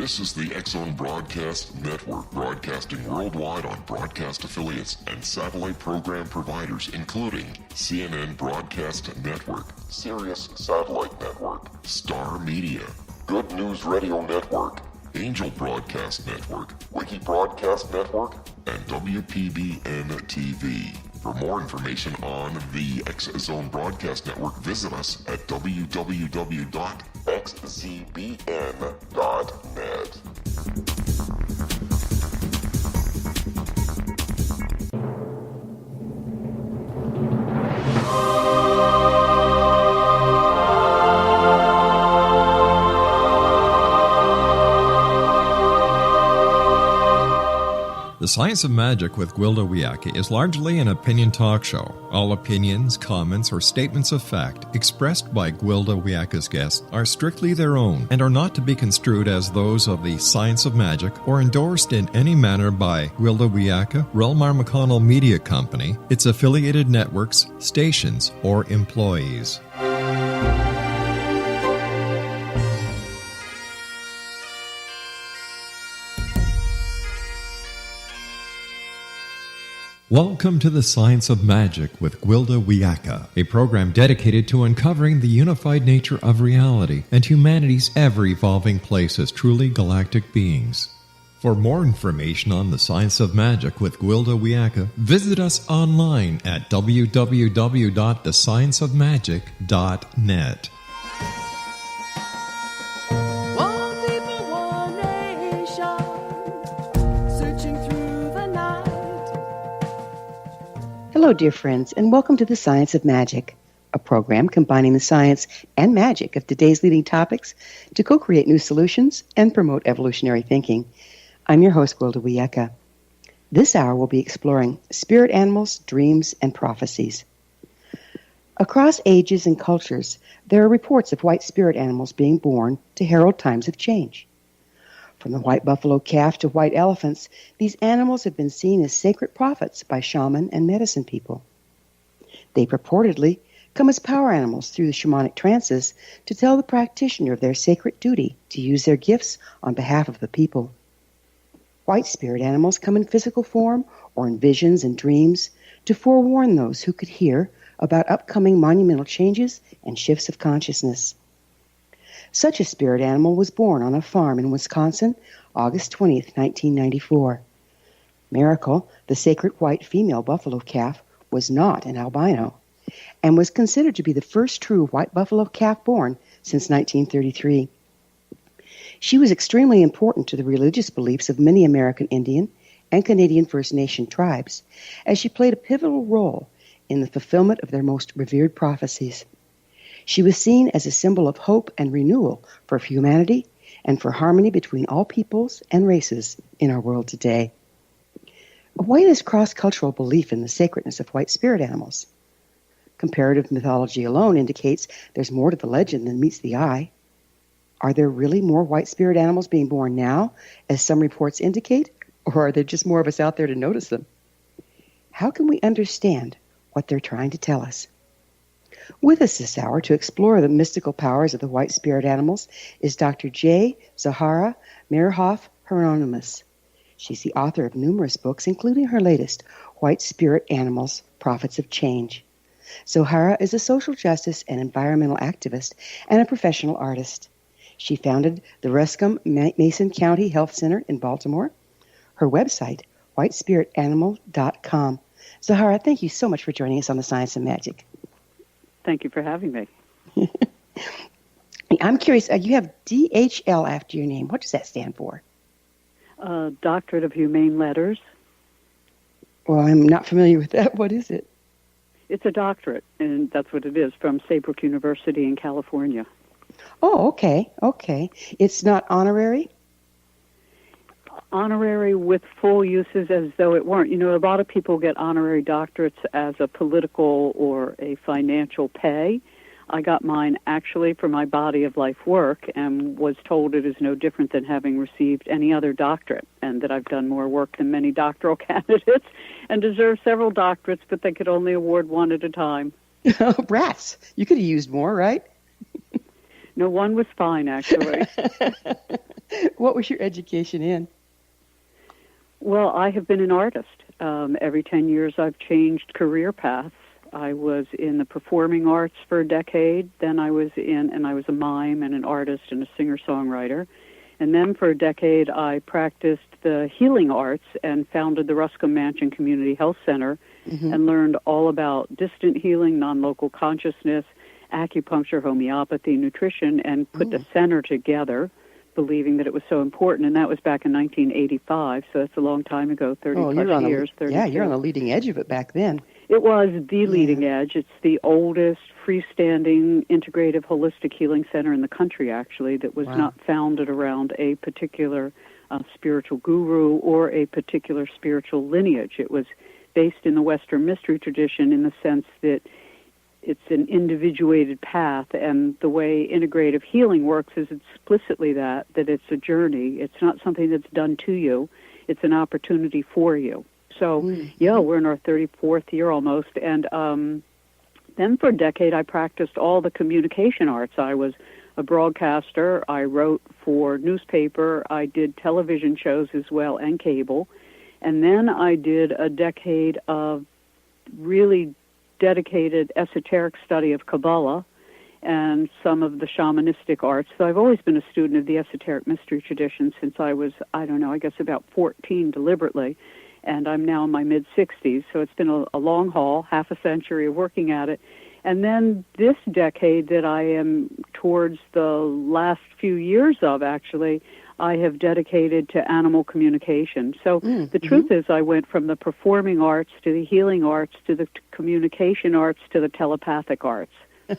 This is the X-Zone Broadcast Network, broadcasting worldwide on broadcast affiliates and satellite program providers, including CNN Broadcast Network, Sirius Satellite Network, Star Media, Good News Radio Network, Angel Broadcast Network, Wiki Broadcast Network, and WPBN TV. For more information on the X-Zone Broadcast Network, visit us at www.xzbn.net. The Science of Magic with Gwilda Wiyaka is largely an opinion talk show. All opinions, comments, or statements of fact expressed by Gwilda Wiyaka's guests are strictly their own and are not to be construed as those of the Science of Magic or endorsed in any manner by Gwilda Wiyaka, Relmar McConnell Media Company, its affiliated networks, stations, or employees. Welcome to the Science of Magic with Gwilda Wiyaka, a program dedicated to uncovering the unified nature of reality and humanity's ever-evolving place as truly galactic beings. For more information on the Science of Magic with Gwilda Wiyaka, visit us online at www.thescienceofmagic.net. Hello, dear friends, and welcome to the Science of Magic, a program combining the science and magic of today's leading topics to co-create new solutions and promote evolutionary thinking. I'm your host, Gwilda Wiyaka. This hour we'll be exploring spirit animals, dreams, and prophecies. Across ages and cultures, there are reports of white spirit animals being born to herald times of change. From the white buffalo calf to white elephants, these animals have been seen as sacred prophets by shaman and medicine people. They purportedly come as power animals through the shamanic trances to tell the practitioner of their sacred duty to use their gifts on behalf of the people. White spirit animals come in physical form or in visions and dreams to forewarn those who could hear about upcoming monumental changes and shifts of consciousness. Such a spirit animal was born on a farm in Wisconsin, August 20th, 1994. Miracle, the sacred white female buffalo calf, was not an albino and was considered to be the first true white buffalo calf born since 1933. She was extremely important to the religious beliefs of many American Indian and Canadian First Nation tribes, as she played a pivotal role in the fulfillment of their most revered prophecies. She was seen as a symbol of hope and renewal for humanity and for harmony between all peoples and races in our world today. What is cross-cultural belief in the sacredness of white spirit animals? Comparative mythology alone indicates there's more to the legend than meets the eye. Are there really more white spirit animals being born now, as some reports indicate, or are there just more of us out there to notice them? How can we understand what they're trying to tell us? With us this hour to explore the mystical powers of the white spirit animals is Dr. Zohara Meyerhoff Hieronimus. She's the author of numerous books, including her latest, White Spirit Animals, Prophets of Change. Zohara is a social justice and environmental activist and a professional artist. She founded the Ruscombe Mason County Health Center in Baltimore. Her website, whitespiritanimal.com. Zohara, thank you so much for joining us on the Science of Magic. Thank you for having me. I'm curious, you have D.H.L. after your name. What does that stand for? Doctorate of Humane Letters. Well, I'm not familiar with that. What is it? It's a doctorate, and that's what it is, from Saybrook University in California. Oh, okay. It's not honorary? Honorary with full uses as though it weren't. You know, a lot of people get honorary doctorates as a political or a financial pay. I got mine actually for my body of life work and was told it is no different than having received any other doctorate, and that I've done more work than many doctoral candidates and deserve several doctorates, but they could only award one at a time. Rats. You could have used more, right? No, one was fine, actually. What was your education in? Well, I have been an artist. Every 10 years I've changed career paths. I was in the performing arts for a decade. Then I was a mime and an artist and a singer-songwriter. And then for a decade I practiced the healing arts and founded the Ruscombe Mansion Community Health Center and learned all about distant healing, non-local consciousness, acupuncture, homeopathy, nutrition, and put the center together, believing that it was so important. And that was back in 1985, so that's a long time ago, 30-plus years. Yeah, you're on the leading edge of it back then. It was the leading edge. It's the oldest freestanding integrative holistic healing center in the country, actually, that was not founded around a particular spiritual guru or a particular spiritual lineage. It was based in the Western mystery tradition in the sense that it's an individuated path, and the way integrative healing works is explicitly that it's a journey. It's not something that's done to you. It's an opportunity for you. So, we're in our 34th year almost, and then for a decade I practiced all the communication arts. I was a broadcaster. I wrote for newspaper. I did television shows as well and cable. And then I did a decade of really dedicated esoteric study of Kabbalah and some of the shamanistic arts. So I've always been a student of the esoteric mystery tradition since I was, I guess about 14 deliberately. And I'm now in my mid-60s, so it's been a long haul, half a century of working at it. And then this decade that I am towards the last few years of, actually, I have dedicated to animal communication. So the truth is I went from the performing arts to the healing arts to the communication arts to the telepathic arts.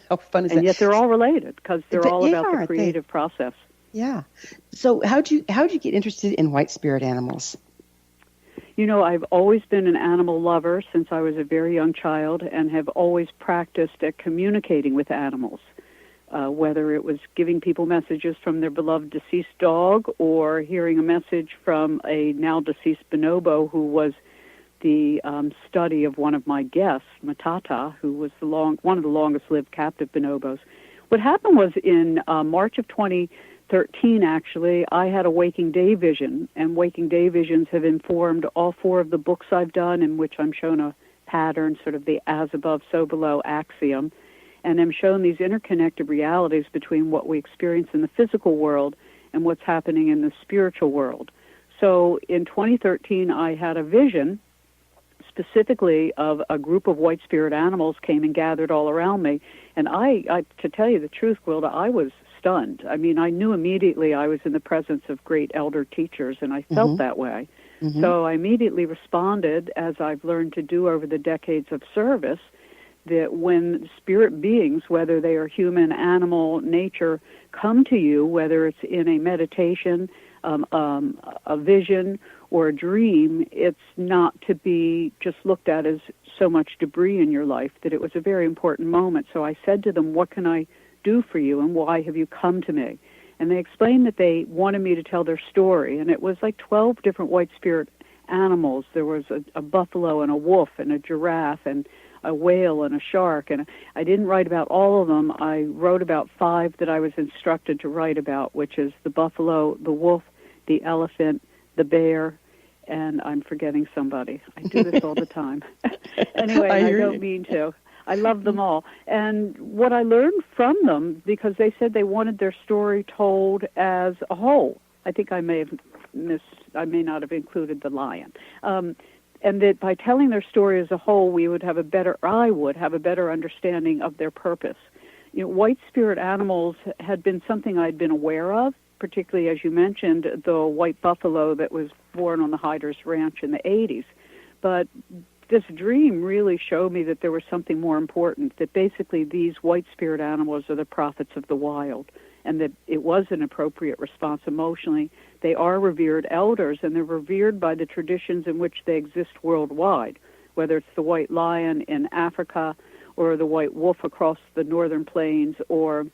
How fun is that? And yet they're all related because they're all about the creative process. Yeah. So how'd you get interested in white spirit animals? You know, I've always been an animal lover since I was a very young child and have always practiced at communicating with animals, whether it was giving people messages from their beloved deceased dog or hearing a message from a now-deceased bonobo who was the study of one of my guests, Matata, who was one of the longest-lived captive bonobos. What happened was in March of 2013, actually, I had a waking day vision, and waking day visions have informed all 4 of the books I've done, in which I'm shown a pattern, sort of the as above, so below axiom, and I'm shown these interconnected realities between what we experience in the physical world and what's happening in the spiritual world. So in 2013, I had a vision specifically of a group of white spirit animals came and gathered all around me, and I to tell you the truth, Gwilda, I was stunned. I mean, I knew immediately I was in the presence of great elder teachers, and I felt that way. So I immediately responded, as I've learned to do over the decades of service, that when spirit beings, whether they are human, animal, nature, come to you, whether it's in a meditation, a vision, or a dream, it's not to be just looked at as so much debris in your life, that it was a very important moment. So I said to them, what can I do for you, and why have you come to me? And they explained that they wanted me to tell their story, and it was like 12 different white spirit animals. There was a buffalo and a wolf and a giraffe and a whale and a shark, and I didn't write about all of them. I wrote about 5 that I was instructed to write about, which is the buffalo, the wolf, the elephant, the bear, and I'm forgetting somebody. I do this all the time. Anyway, I don't mean to. I love them all. And what I learned from them, because they said they wanted their story told as a whole. I think I may not have included the lion. And that by telling their story as a whole, I would have a better understanding of their purpose. You know, white spirit animals had been something I'd been aware of, particularly, as you mentioned, the white buffalo that was born on the Hyders Ranch in the 80s. But this dream really showed me that there was something more important, that basically these white spirit animals are the prophets of the wild, and that it was an appropriate response emotionally. They are revered elders, and they're revered by the traditions in which they exist worldwide, whether it's the white lion in Africa or the white wolf across the northern plains, or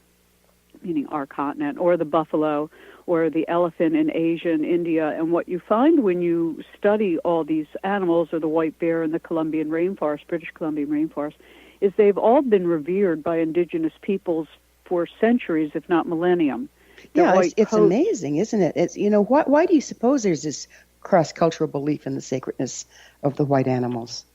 meaning our continent, or the buffalo, or the elephant in Asia and India. And what you find when you study all these animals, or the white bear in the Colombian rainforest, British Columbian rainforest, is they've all been revered by indigenous peoples for centuries, if not millennium. Yeah, it's amazing, isn't it? It's why do you suppose there's this cross-cultural belief in the sacredness of the white animals?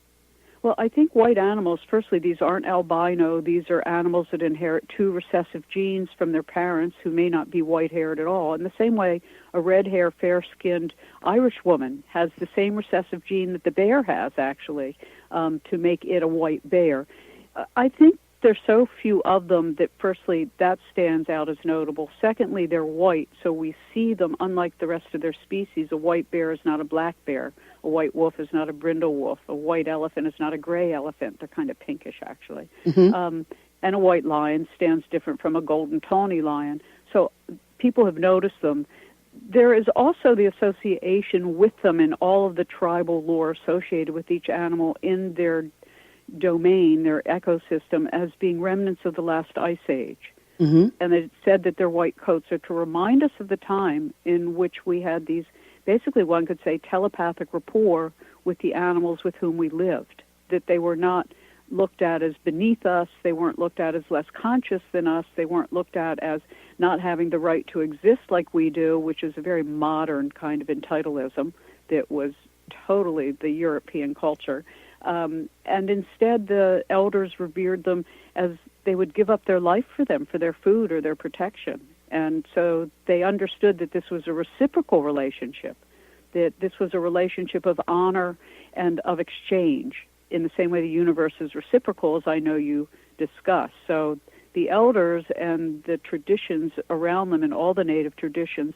Well, I think white animals, firstly, these aren't albino. These are animals that inherit two recessive genes from their parents who may not be white-haired at all. In the same way, a red-haired, fair-skinned Irish woman has the same recessive gene that the bear has, actually, to make it a white bear. I think there's so few of them that, firstly, that stands out as notable. Secondly, they're white, so we see them unlike the rest of their species. A white bear is not a black bear. A white wolf is not a brindle wolf. A white elephant is not a gray elephant. They're kind of pinkish, actually. Mm-hmm. And a white lion stands different from a golden tawny lion. So people have noticed them. There is also the association with them in all of the tribal lore associated with each animal in their domain, their ecosystem, as being remnants of the last ice age. Mm-hmm. And it's said that their white coats are to remind us of the time in which we had these, basically one could say, telepathic rapport with the animals with whom we lived, that they were not looked at as beneath us, they weren't looked at as less conscious than us, they weren't looked at as not having the right to exist like we do, which is a very modern kind of entitleism that was totally the European culture. And instead, the elders revered them as they would give up their life for them, for their food or their protection. And so they understood that this was a reciprocal relationship, that this was a relationship of honor and of exchange, in the same way the universe is reciprocal, as I know you discussed. So the elders and the traditions around them and all the native traditions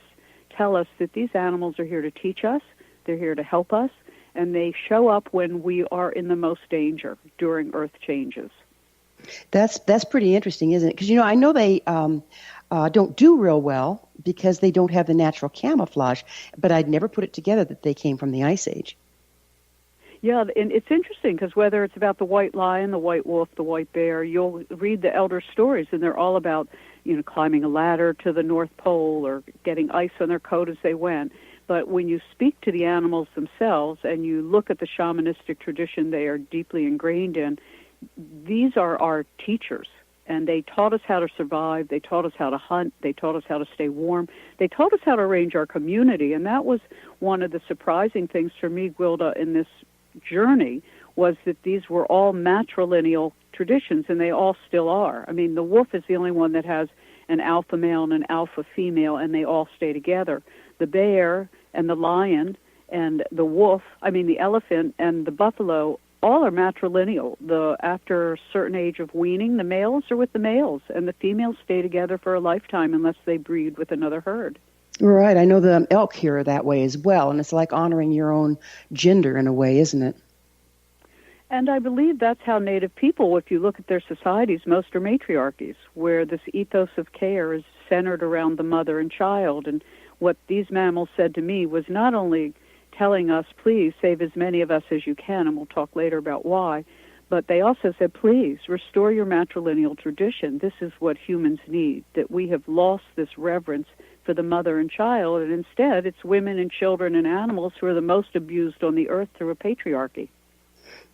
tell us that these animals are here to teach us, they're here to help us, and they show up when we are in the most danger during earth changes. That's pretty interesting, isn't it? Because, I know they don't do real well because they don't have the natural camouflage, but I'd never put it together that they came from the Ice Age. Yeah, and it's interesting because whether it's about the white lion, the white wolf, the white bear, you'll read the elder stories, and they're all about, climbing a ladder to the North Pole or getting ice on their coat as they went. But when you speak to the animals themselves and you look at the shamanistic tradition they are deeply ingrained in, these are our teachers. And they taught us how to survive. They taught us how to hunt. They taught us how to stay warm. They taught us how to arrange our community. And that was one of the surprising things for me, Gwilda, in this journey, was that these were all matrilineal traditions, and they all still are. I mean, the wolf is the only one that has an alpha male and an alpha female, and they all stay together. The bear and the lion and the wolf, the elephant and the buffalo, all are matrilineal. After a certain age of weaning, the males are with the males, and the females stay together for a lifetime unless they breed with another herd. Right. I know the elk here are that way as well, and it's like honoring your own gender in a way, isn't it? And I believe that's how Native people, if you look at their societies, most are matriarchies, where this ethos of care is centered around the mother and child. And what these mammals said to me was not only telling us, please save as many of us as you can, and we'll talk later about why, but they also said, please restore your matrilineal tradition. This is what humans need, that we have lost this reverence for the mother and child, and instead it's women and children and animals who are the most abused on the earth through a patriarchy.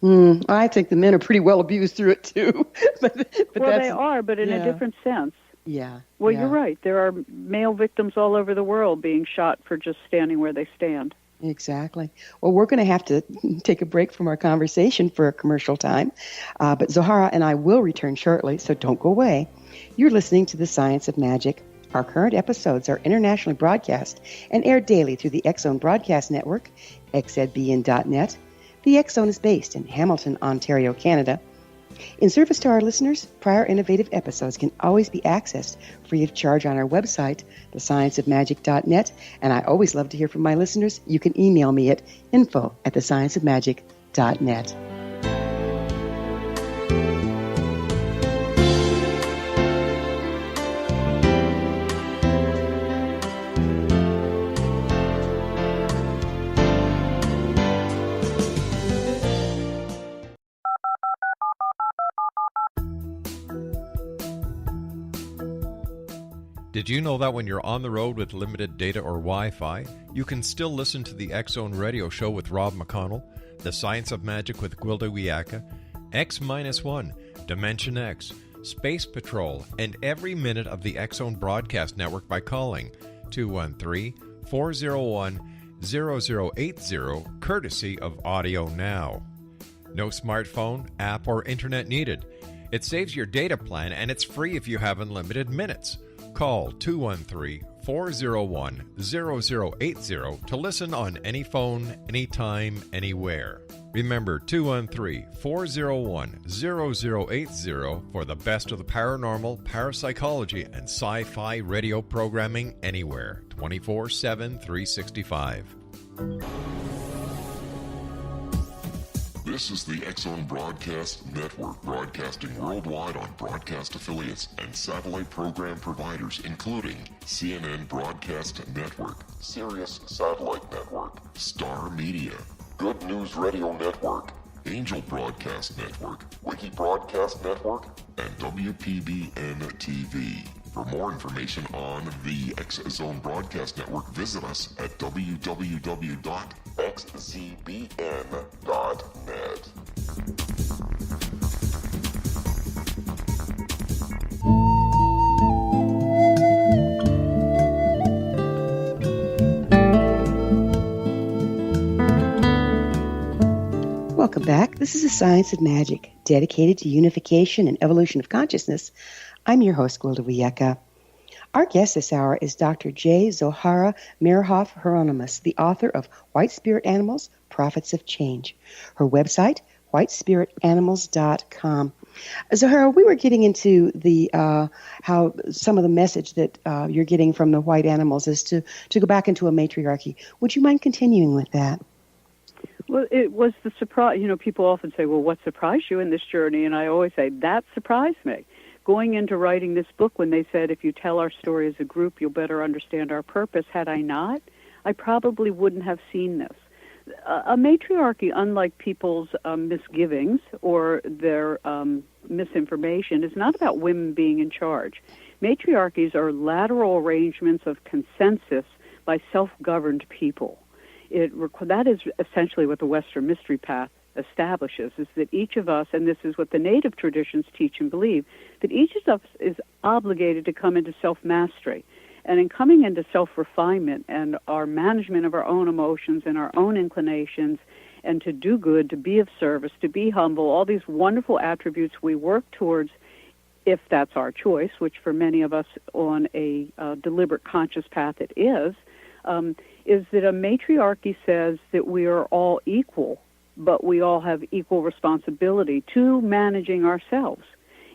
I think the men are pretty well abused through it too. but they are, but in a different sense. Yeah. Well, you're right. There are male victims all over the world being shot for just standing where they stand. Exactly. Well, we're going to have to take a break from our conversation for a commercial time, but Zohara and I will return shortly, so don't go away. You're listening to The Science of Magic. Our current episodes are internationally broadcast and aired daily through the X-Zone Broadcast Network, xzbn.net. The X-Zone is based in Hamilton, Ontario, Canada. In service to our listeners, prior innovative episodes can always be accessed free of charge on our website, thescienceofmagic.net, and I always love to hear from my listeners. You can email me at info@thescienceofmagic.net. Did you know that when you're on the road with limited data or Wi-Fi, you can still listen to the X-Zone radio show with Rob McConnell, The Science of Magic with Gwilda Wiyaka, X-1, Dimension X, Space Patrol, and every minute of the X Zone Broadcast Network by calling 213-401-0080, courtesy of Audio Now. No smartphone, app, or internet needed. It saves your data plan, and it's free if you have unlimited minutes. Call 213-401-0080 to listen on any phone, anytime, anywhere. Remember, 213-401-0080 for the best of the paranormal, parapsychology, and sci-fi radio programming anywhere, 24/7, 365. This is the X Zone Broadcast Network, broadcasting worldwide on broadcast affiliates and satellite program providers, including CNN Broadcast Network, Sirius Satellite Network, Star Media, Good News Radio Network, Angel Broadcast Network, Wiki Broadcast Network, and WPBN TV. For more information on the X Zone Broadcast Network, visit us at www.xzbn.net. Welcome back. This is the Science of Magic, dedicated to unification and evolution of consciousness. I'm your host, Gwilda Wiyaka. Our guest this hour is Dr. J. Zohara Meyerhoff Hieronimus, the author of White Spirit Animals, Prophets of Change. Her website, whitespiritanimals.com. Zohara, we were getting into the how some of the message that you're getting from the white animals is to go back into a matriarchy. Would you mind continuing with that? Well, it was the surprise. You know, people often say, well, what surprised you in this journey? And I always say, that surprised me. Going into writing this book, when they said, if you tell our story as a group, you'll better understand our purpose, had I not, I probably wouldn't have seen this. A matriarchy, unlike people's misgivings or their misinformation, is not about women being in charge. Matriarchies are lateral arrangements of consensus by self-governed people. That is essentially what the Western Mystery Path establishes, is that each of us, and this is what the native traditions teach and believe, that each of us is obligated to come into self-mastery. And in coming into self-refinement and our management of our own emotions and our own inclinations, and to do good, to be of service, to be humble, all these wonderful attributes we work towards, if that's our choice, which for many of us on a deliberate conscious path it is that a matriarchy says that we are all equal, but we all have equal responsibility to managing ourselves.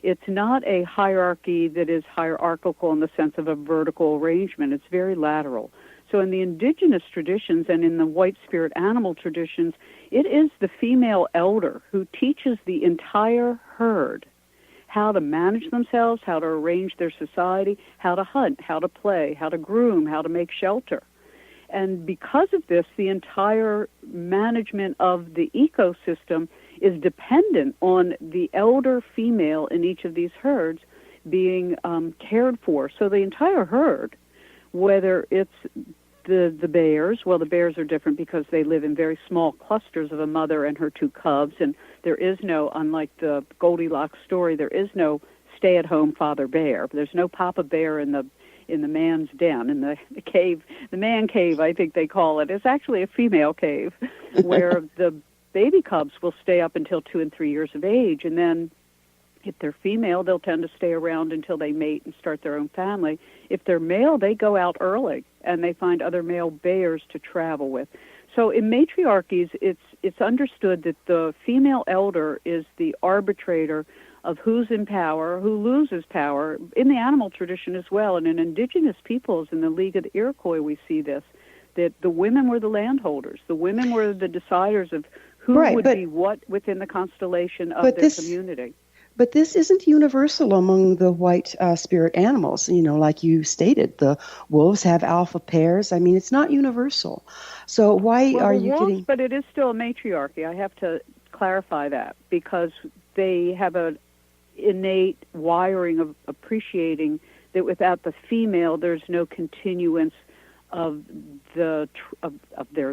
It's not a hierarchy that is hierarchical in the sense of a vertical arrangement. It's very lateral. So in the indigenous traditions and in the white spirit animal traditions, it is the female elder who teaches the entire herd how to manage themselves, how to arrange their society, how to hunt, how to play, how to groom, how to make shelter. And because of this, the entire management of the ecosystem is dependent on the elder female in each of these herds being cared for. So the entire herd, whether it's the bears, well, the bears are different because they live in very small clusters of a mother and her two cubs, and there is no, unlike the Goldilocks story, there is no stay-at-home father bear. There's no Papa Bear in the man's den, in the cave, the man cave, I think they call it. It's actually a female cave where the baby cubs will stay up until 2 and 3 years of age, and then if they're female, they'll tend to stay around until they mate and start their own family. If they're male, they go out early, and they find other male bears to travel with. So in matriarchies, it's understood that the female elder is the arbitrator of who's in power, who loses power, in the animal tradition as well. And in indigenous peoples, in the League of the Iroquois, we see this, that the women were the landholders. The women were the deciders of who would be what within the constellation of their community. But this isn't universal among the white spirit animals. You know, like you stated, the wolves have alpha pairs. I mean, it's not universal. So why are you getting... But it is still a matriarchy. I have to clarify that, because they have an innate wiring of appreciating that without the female, there's no continuance of their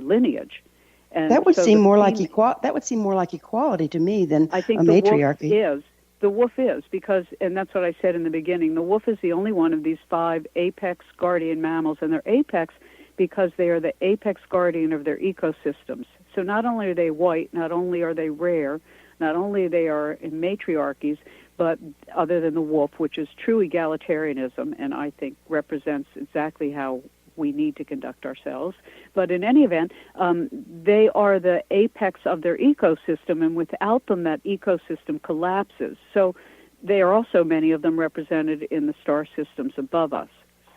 lineage. And that would seem more like equality to me than I think a matriarchy. The wolf is. The wolf is, because, and that's what I said in the beginning, the wolf is the only one of these 5 apex guardian mammals, and they're apex because they are the apex guardian of their ecosystems. So not only are they white, not only are they rare, not only they are in matriarchies, but other than the wolf, which is true egalitarianism, and I think represents exactly how we need to conduct ourselves. But in any event, they are the apex of their ecosystem, and without them, that ecosystem collapses. So they are also, many of them, represented in the star systems above us.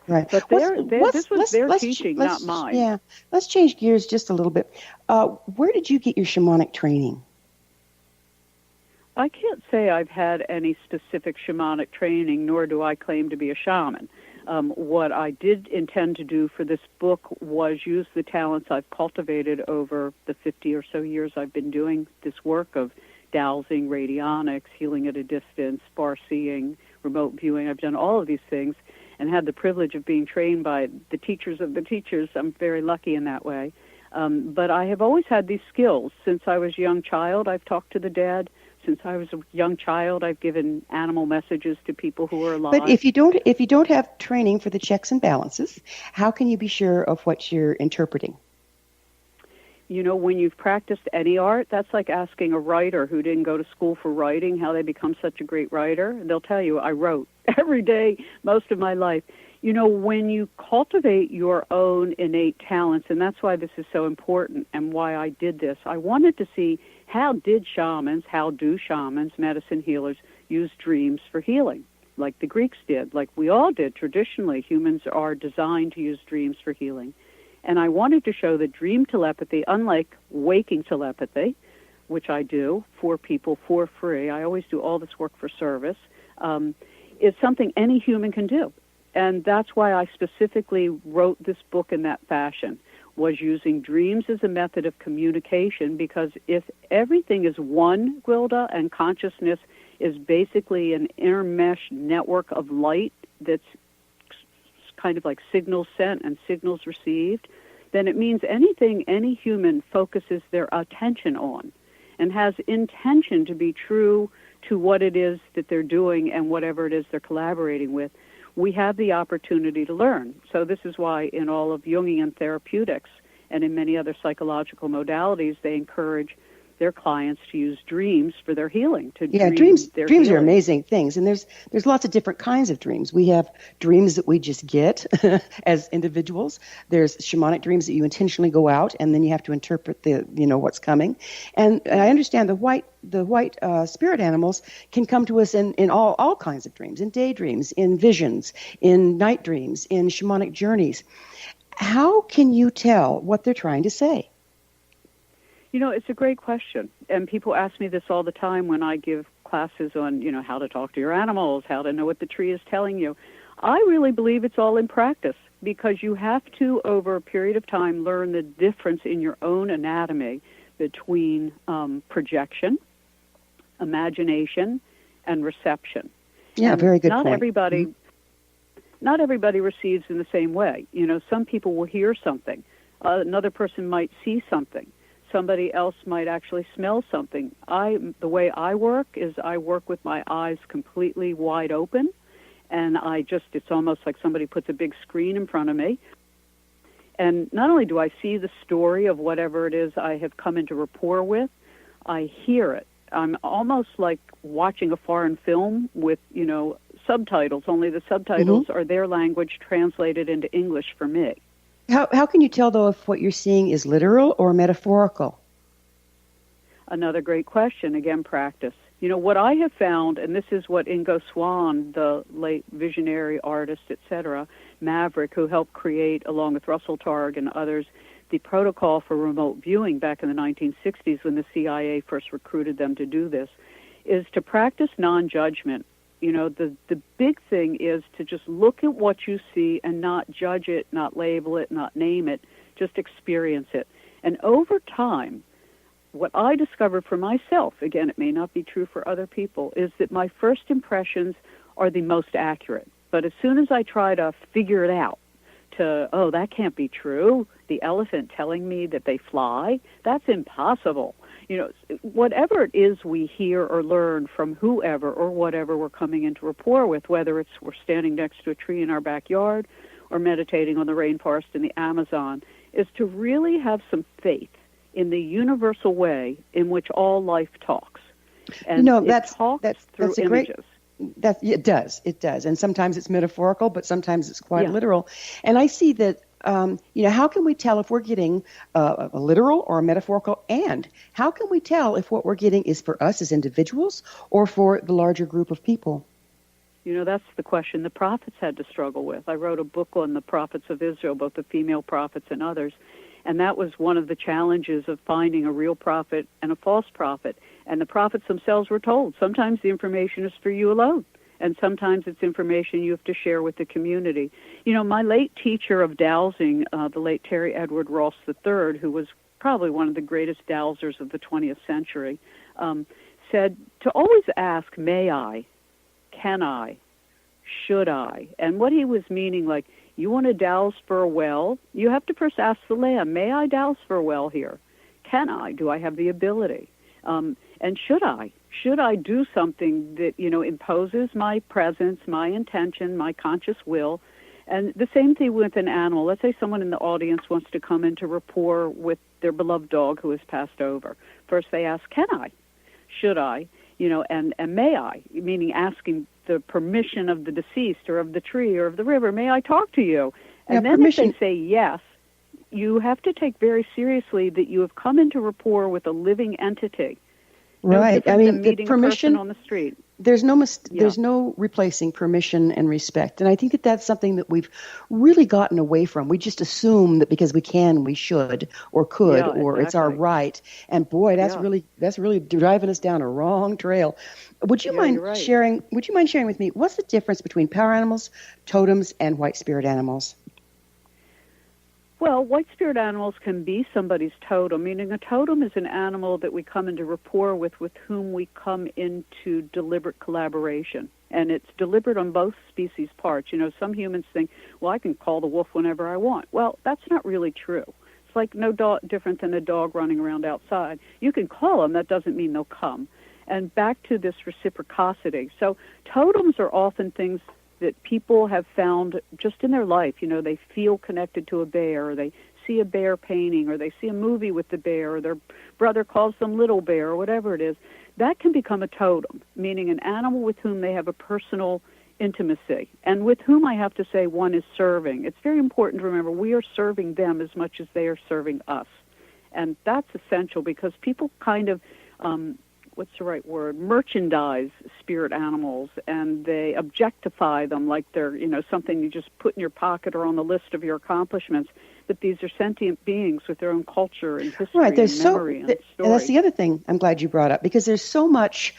Right. But this was their teaching, not mine. Yeah. Let's change gears just a little bit. Where did you get your shamanic training? I can't say I've had any specific shamanic training, nor do I claim to be a shaman. What I did intend to do for this book was use the talents I've cultivated over the 50 or so years I've been doing this work of dowsing, radionics, healing at a distance, far-seeing, remote viewing. I've done all of these things and had the privilege of being trained by the teachers of the teachers. I'm very lucky in that way. But I have always had these skills. Since I was a young child, I've talked to the dead. Since I was a young child, I've given animal messages to people who are alive. But if you don't have training for the checks and balances, how can you be sure of what you're interpreting? You know, when you've practiced any art, that's like asking a writer who didn't go to school for writing how they become such a great writer. They'll tell you, I wrote every day, most of my life. You know, when you cultivate your own innate talents, and that's why this is so important and why I did this, I wanted to see how do shamans, medicine healers, use dreams for healing, like the Greeks did, like we all did traditionally. Humans are designed to use dreams for healing. And I wanted to show that dream telepathy, unlike waking telepathy, which I do for people for free, I always do all this work for service, is something any human can do. And that's why I specifically wrote this book in that fashion, was using dreams as a method of communication, because if everything is one, Gwilda, and consciousness is basically an intermeshed network of light that's kind of like signals sent and signals received, then it means anything any human focuses their attention on and has intention to be true to what it is that they're doing and whatever it is they're collaborating with, we have the opportunity to learn. So this is why in all of Jungian therapeutics and in many other psychological modalities, they encourage their clients to use dreams for their healing. Dreams are amazing things, and there's lots of different kinds of dreams. We have dreams that we just get as individuals. There's shamanic dreams that you intentionally go out, and then you have to interpret what's coming. And I understand the white spirit animals can come to us in all kinds of dreams, in daydreams, in visions, in night dreams, in shamanic journeys. How can you tell what they're trying to say? You know, it's a great question, and people ask me this all the time when I give classes on, how to talk to your animals, how to know what the tree is telling you. I really believe it's all in practice, because you have to, over a period of time, learn the difference in your own anatomy between projection, imagination, and reception. Yeah, and very good not point. Not everybody receives in the same way. Some people will hear something. Another person might see something. Somebody else might actually smell something. The way I work is I work with my eyes completely wide open, and it's almost like somebody puts a big screen in front of me. And not only do I see the story of whatever it is I have come into rapport with, I hear it. I'm almost like watching a foreign film with, subtitles, only the subtitles are their language translated into English for me. How can you tell, though, if what you're seeing is literal or metaphorical? Another great question. Again, practice. What I have found, and this is what Ingo Swann, the late visionary artist, etc., Maverick, who helped create, along with Russell Targ and others, the protocol for remote viewing back in the 1960s when the CIA first recruited them to do this, is to practice non-judgment. The big thing is to just look at what you see and not judge it, not label it, not name it, just experience it. And over time, what I discovered for myself, again, it may not be true for other people, is that my first impressions are the most accurate. But as soon as I try to figure it out, that can't be true, the elephant telling me that they fly, that's impossible. whatever it is we hear or learn from whoever or whatever we're coming into rapport with, whether it's we're standing next to a tree in our backyard or meditating on the rainforest in the Amazon, is to really have some faith in the universal way in which all life talks. And it talks through images. It does. And sometimes it's metaphorical, but sometimes it's quite literal. And I see that, how can we tell if we're getting a literal or a metaphorical? And how can we tell if what we're getting is for us as individuals or for the larger group of people? That's the question the prophets had to struggle with. I wrote a book on the prophets of Israel, both the female prophets and others, and that was one of the challenges of finding a real prophet and a false prophet. And the prophets themselves were told, sometimes the information is for you alone, and sometimes it's information you have to share with the community. My late teacher of dowsing, the late Terry Edward Ross III, who was probably one of the greatest dowsers of the 20th century, said to always ask, may I, can I, should I? And what he was meaning, like, you want to douse for a well, you have to first ask the lamb, may I douse for a well here? Can I? Do I have the ability? And should I? Should I do something that, imposes my presence, my intention, my conscious will? And the same thing with an animal. Let's say someone in the audience wants to come into rapport with their beloved dog who has passed over. First they ask, can I? Should I? And may I? Meaning asking the permission of the deceased or of the tree or of the river, may I talk to you? And then permission. If they say yes, you have to take very seriously that you have come into rapport with a living entity. Right. I mean, the permission on the street. There's no replacing permission and respect. And I think that that's something that we've really gotten away from. We just assume that because we can, we should or could, or it's our right. And boy, that's really driving us down a wrong trail. Would you mind sharing with me what's the difference between power animals, totems, and white spirit animals? Well, white spirit animals can be somebody's totem, meaning a totem is an animal that we come into rapport with whom we come into deliberate collaboration. And it's deliberate on both species' parts. Some humans think, well, I can call the wolf whenever I want. Well, that's not really true. It's like no different than a dog running around outside. You can call them, that doesn't mean they'll come. And back to this reciprocity. So totems are often things that people have found just in their life. They feel connected to a bear, or they see a bear painting, or they see a movie with the bear, or their brother calls them little bear, or whatever it is. That can become a totem, meaning an animal with whom they have a personal intimacy, and with whom I have to say one is serving. It's very important to remember we are serving them as much as they are serving us. And that's essential because people kind of merchandise spirit animals, and they objectify them like they're, something you just put in your pocket or on the list of your accomplishments, that these are sentient beings with their own culture and history and memory and story. And that's the other thing I'm glad you brought up, because there's so much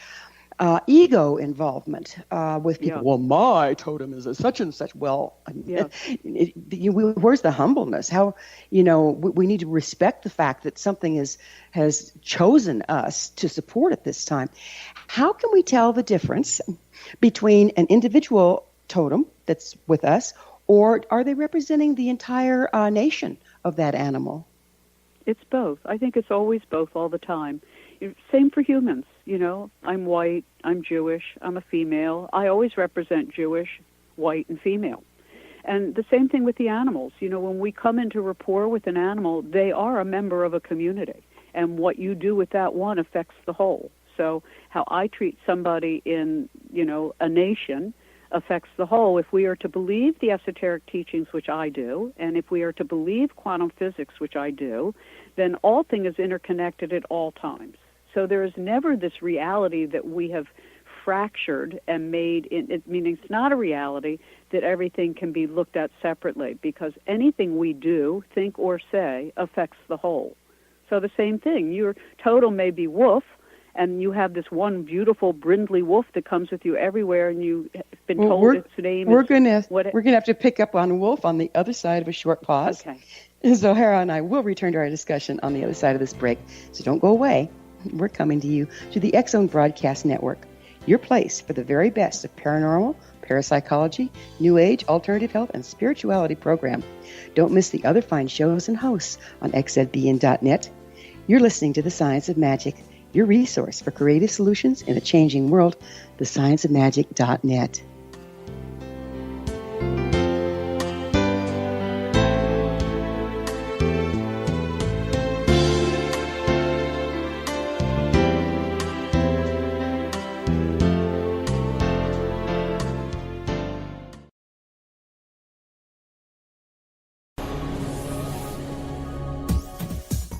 ego involvement with people. Well, my totem is a such and such. Well, where's the humbleness? How, we need to respect the fact that something has chosen us to support at this time. How can we tell the difference between an individual totem that's with us, or are they representing the entire nation of that animal? It's both. I think it's always both all the time. Same for humans. I'm white, I'm Jewish, I'm a female. I always represent Jewish, white, and female. And the same thing with the animals. When we come into rapport with an animal, they are a member of a community. And what you do with that one affects the whole. So how I treat somebody in, a nation affects the whole. If we are to believe the esoteric teachings, which I do, and if we are to believe quantum physics, which I do, then all thing is interconnected at all times. So there is never this reality that we have fractured and made, meaning it's not a reality that everything can be looked at separately, because anything we do, think, or say affects the whole. So the same thing, your totem may be wolf, and you have this one beautiful brindley wolf that comes with you everywhere, and you've been told its name we're going to have to pick up on wolf on the other side of a short pause. Okay. Zohara and I will return to our discussion on the other side of this break, so don't go away. We're coming to you through the X-Zone Broadcast Network, your place for the very best of paranormal, parapsychology, New Age, alternative health, and spirituality program. Don't miss the other fine shows and hosts on xzbn.net. You're listening to The Science of Magic, your resource for creative solutions in a changing world, thescienceofmagic.net.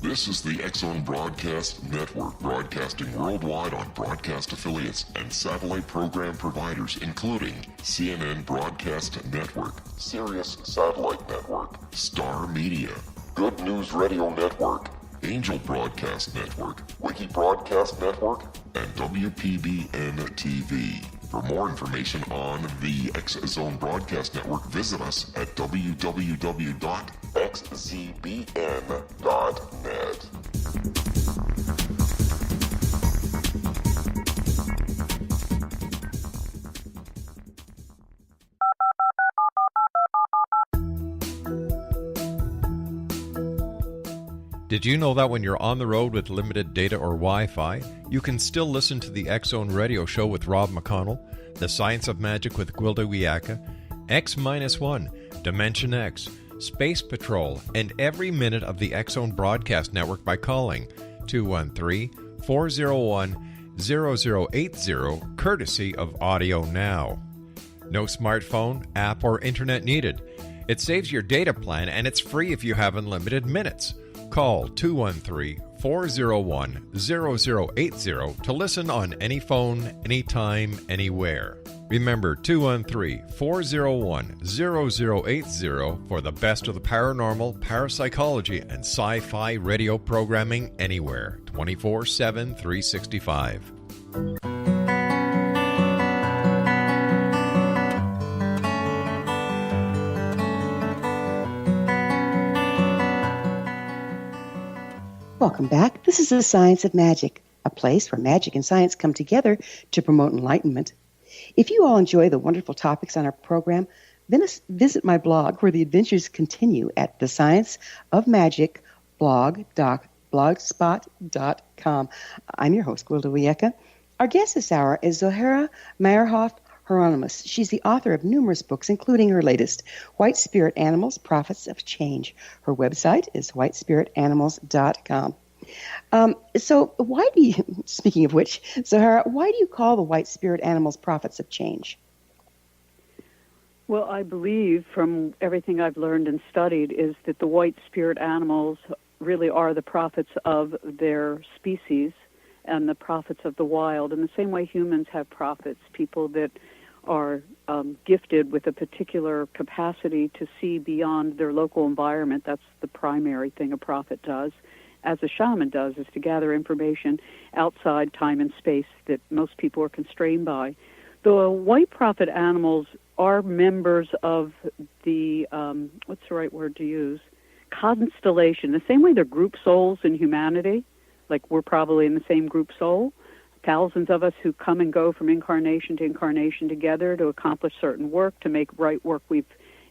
This is the X-Zone Broadcast Network, broadcasting worldwide on broadcast affiliates and satellite program providers, including CNN Broadcast Network, Sirius Satellite Network, Star Media, Good News Radio Network, Angel Broadcast Network, Wiki Broadcast Network, and WPBN TV. For more information on the X-Zone Broadcast Network, visit us at www.xzbn.net. Did you know that when you're on the road with limited data or Wi-Fi, you can still listen to the X-Zone Radio Show with Rob McConnell, The Science of Magic with Gwilda Wiyaka, X-1, Dimension X, Space Patrol, and every minute of the X-Zone Broadcast Network by calling 213-401-0080, courtesy of Audio Now. No smartphone, app, or internet needed. It saves your data plan, and it's free if you have unlimited minutes. Call 213-401-0080 to listen on any phone, anytime, anywhere. Remember 213-401-0080 for the best of the paranormal, parapsychology, and sci-fi radio programming anywhere, 24/7, 365. Welcome back. This is The Science of Magic, a place where magic and science come together to promote enlightenment. If you all enjoy the wonderful topics on our program, then visit my blog where the adventures continue at thescienceofmagicblog.blogspot.com. I'm your host, Gwilda Wiyaka. Our guest this hour is Zohara Meyerhoff Hieronimus. She's the author of numerous books, including her latest, White Spirit Animals, Prophets of Change. Her website is whitespiritanimals.com. So why do you, speaking of which, Zohara, why do you call the white spirit animals prophets of change? Well, I believe from everything I've learned and studied is that the white spirit animals really are the prophets of their species and the prophets of the wild. In the same way humans have prophets, people that are gifted with a particular capacity to see beyond their local environment. That's the primary thing a prophet does, as a shaman does, is to gather information outside time and space that most people are constrained by. The white prophet animals are members of the, what's the right word to use, constellation. The same way they're group souls in humanity, like we're probably in the same group soul, thousands of us who come and go from incarnation to incarnation together to accomplish certain work, to make right work we've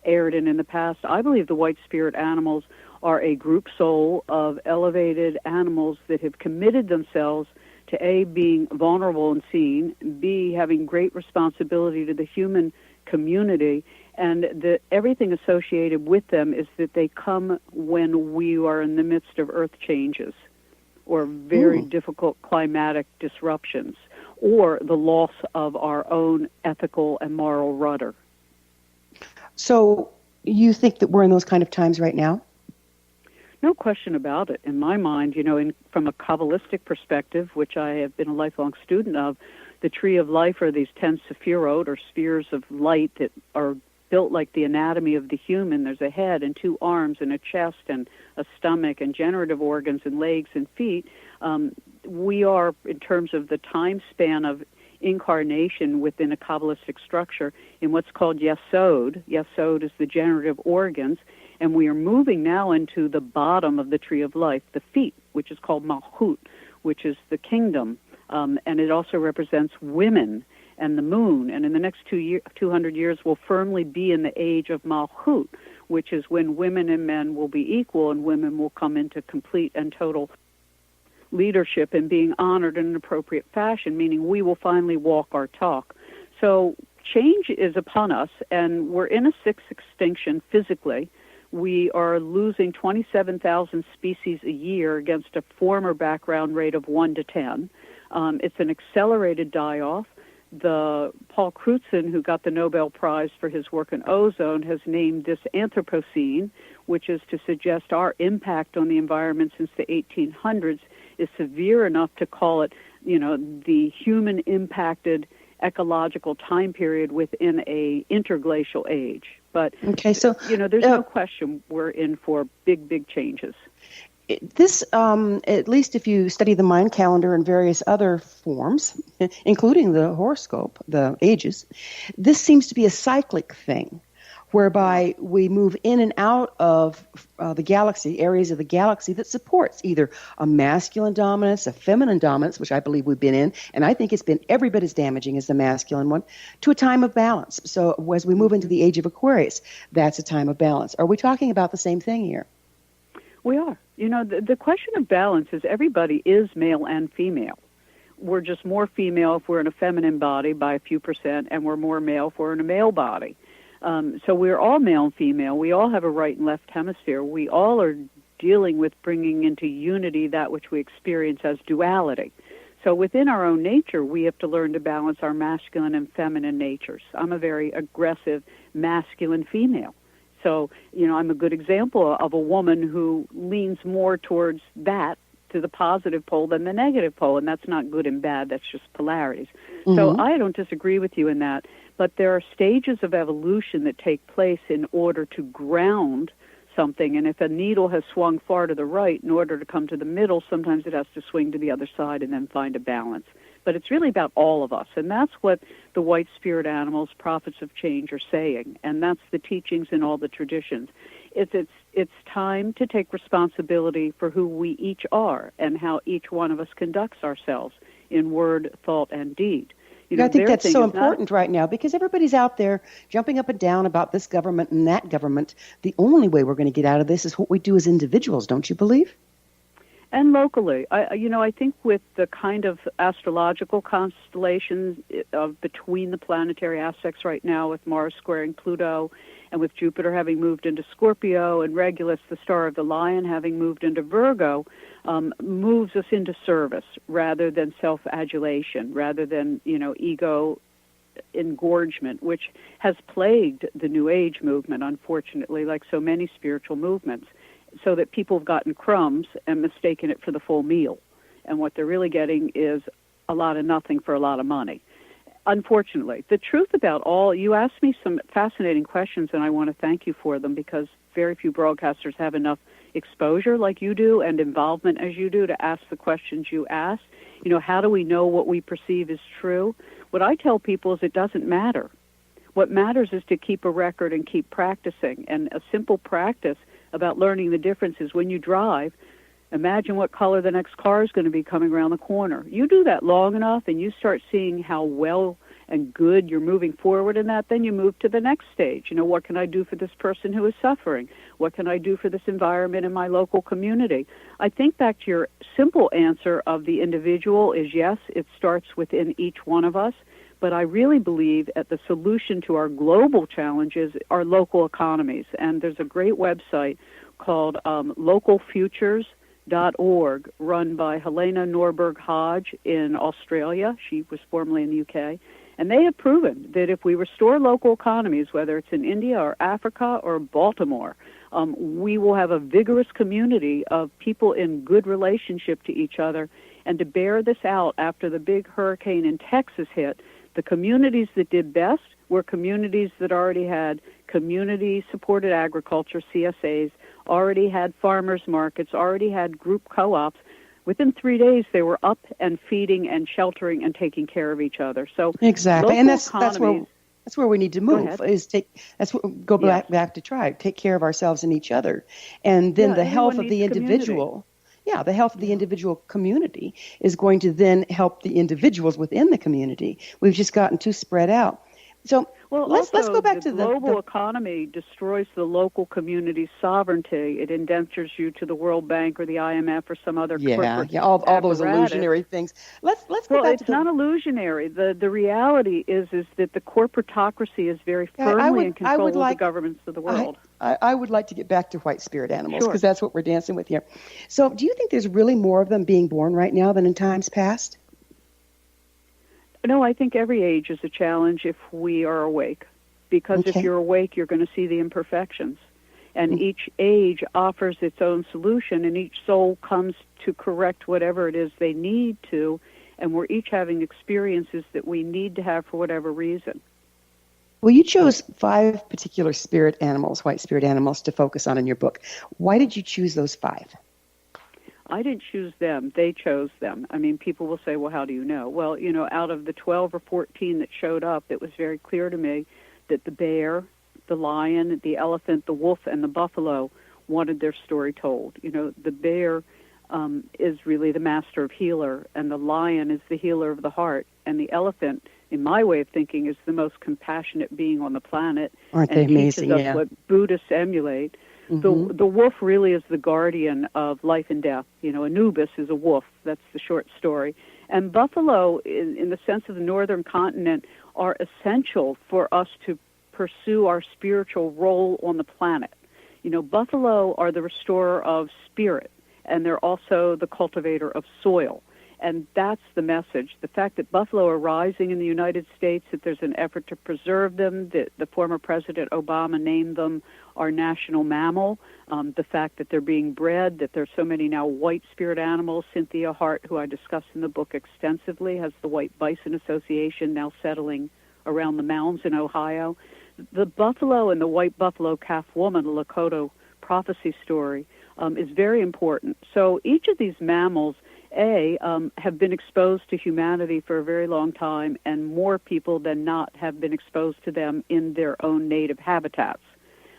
erred in the past. I believe the white spirit animals are a group soul of elevated animals that have committed themselves to A, being vulnerable and seen, B, having great responsibility to the human community, and everything associated with them is that they come when we are in the midst of earth changes or very difficult climatic disruptions or the loss of our own ethical and moral rudder. So you think that we're in those kind of times right now? No question about it. In my mind, from a Kabbalistic perspective, which I have been a lifelong student of, the tree of life are these 10 sephirot, or spheres of light, that are built like the anatomy of the human. There's a head and 2 arms and a chest and a stomach and generative organs and legs and feet. We are, in terms of the time span of incarnation within a Kabbalistic structure, in what's called Yesod. Yesod is the generative organs, and we are moving now into the bottom of the tree of life, the feet, which is called Malchut, which is the kingdom, and it also represents women and the moon. And in the next 200 years, we'll firmly be in the age of Malchut, which is when women and men will be equal, and women will come into complete and total leadership and being honored in an appropriate fashion, meaning we will finally walk our talk. So change is upon us, and we're in a sixth extinction physically. We are losing 27,000 species a year against a former background rate of 1 to 10. It's an accelerated die-off. Paul Crutzen, who got the Nobel Prize for his work in ozone, has named this Anthropocene, which is to suggest our impact on the environment since the 1800s is severe enough to call it, the human-impacted ecological time period within a interglacial age. But, okay, so there's no question we're in for big, big changes. This, at least if you study the Mayan calendar and various other forms, including the horoscope, the ages, this seems to be a cyclic thing, whereby we move in and out of the galaxy, areas of the galaxy that supports either a masculine dominance, a feminine dominance, which I believe we've been in, and I think it's been every bit as damaging as the masculine one, to a time of balance. So as we move into the age of Aquarius, that's a time of balance. Are we talking about the same thing here? We are. The question of balance is everybody is male and female. We're just more female if we're in a feminine body by a few percent, and we're more male if we're in a male body. So we're all male and female. We all have a right and left hemisphere. We all are dealing with bringing into unity that which we experience as duality. So within our own nature, we have to learn to balance our masculine and feminine natures. I'm a very aggressive masculine female. So, I'm a good example of a woman who leans more towards that, to the positive pole, than the negative pole, and that's not good and bad, that's just polarities. Mm-hmm. So I don't disagree with you in that, but there are stages of evolution that take place in order to ground something, and if a needle has swung far to the right, in order to come to the middle, sometimes it has to swing to the other side and then find a balance. But it's really about all of us, and that's what the white spirit animals, prophets of change, are saying, and that's the teachings in all the traditions. It's time to take responsibility for who we each are and how each one of us conducts ourselves in word, thought, and deed. I think that's so important right now, because everybody's out there jumping up and down about this government and that government. The only way we're going to get out of this is what we do as individuals, don't you believe? And locally, I think with the kind of astrological constellations between the planetary aspects right now, with Mars squaring Pluto, and with Jupiter having moved into Scorpio, and Regulus, the star of the lion, having moved into Virgo, moves us into service rather than self-adulation, rather than, ego engorgement, which has plagued the New Age movement, unfortunately, like so many spiritual movements, so that people have gotten crumbs and mistaken it for the full meal. And what they're really getting is a lot of nothing for a lot of money. Unfortunately, the truth about you asked me some fascinating questions, and I want to thank you for them, because very few broadcasters have enough exposure like you do and involvement as you do to ask the questions you ask. How do we know what we perceive is true? What I tell people is it doesn't matter. What matters is to keep a record and keep practicing. And a simple practice about learning the difference is when you drive, imagine what color the next car is going to be coming around the corner. You do that long enough and you start seeing how well and good you're moving forward in that, then you move to the next stage. What can I do for this person who is suffering? What can I do for this environment in my local community? I think back to your simple answer of the individual is yes, it starts within each one of us. But I really believe that the solution to our global challenges are local economies. And there's a great website called localfutures.org, run by Helena Norberg Hodge in Australia. She was formerly in the UK. And they have proven that if we restore local economies, whether it's in India or Africa or Baltimore, we will have a vigorous community of people in good relationship to each other. And to bear this out after the big hurricane in Texas hit, the communities that did best were communities that already had community-supported agriculture, CSAs, already had farmers markets, already had group co-ops. Within 3 days, they were up and feeding and sheltering and taking care of each other. So exactly, and that's where we need to move. Go back to take care of ourselves and each other, and then the health of the individual. Yeah, the health of the individual community is going to then help the individuals within the community. We've just gotten too spread out. So Well, let's also, go back the to global economy destroys the local community's sovereignty. It indentures you to the World Bank or the IMF or some other corporate all those apparatus. illusionary things. Let's go Well, back to it's not illusionary. The reality is that the corporatocracy is very firmly in control of the governments of the world. I would like to get back to white spirit animals, Sure. because that's what we're dancing with here. So do you think there's really more of them being born right now than in times past? No, I think every age is a challenge if we are awake. Because if you're awake, you're going to see the imperfections. And each age offers its own solution, and each soul comes to correct whatever it is they need to, and we're each having experiences that we need to have for whatever reason. Well, you chose 5 particular spirit animals, white spirit animals, to focus on in your book. Why did you choose those 5? I didn't choose them. They chose them. I mean, people will say, well, how do you know? Well, out of the 12 or 14 that showed up, it was very clear to me that the bear, the lion, the elephant, the wolf, and the buffalo wanted their story told. The bear is really the master of healer, and the lion is the healer of the heart, and the elephant, in my way of thinking, is the most compassionate being on the planet. Aren't they amazing? Teaches us what Buddhists emulate. Mm-hmm. The wolf really is the guardian of life and death. Anubis is a wolf. That's the short story. And buffalo, in the sense of the northern continent, are essential for us to pursue our spiritual role on the planet. Buffalo are the restorer of spirit, and they're also the cultivator of soil. And that's the message. The fact that buffalo are rising in the United States, that there's an effort to preserve them, that the former President Obama named them our national mammal, the fact that they're being bred, that there's so many now white spirit animals. Cynthia Hart, who I discuss in the book extensively, has the White Bison Association now settling around the mounds in Ohio. The buffalo and the white buffalo calf woman, the Lakota prophecy story, is very important. So each of these mammals, have been exposed to humanity for a very long time, and more people than not have been exposed to them in their own native habitats.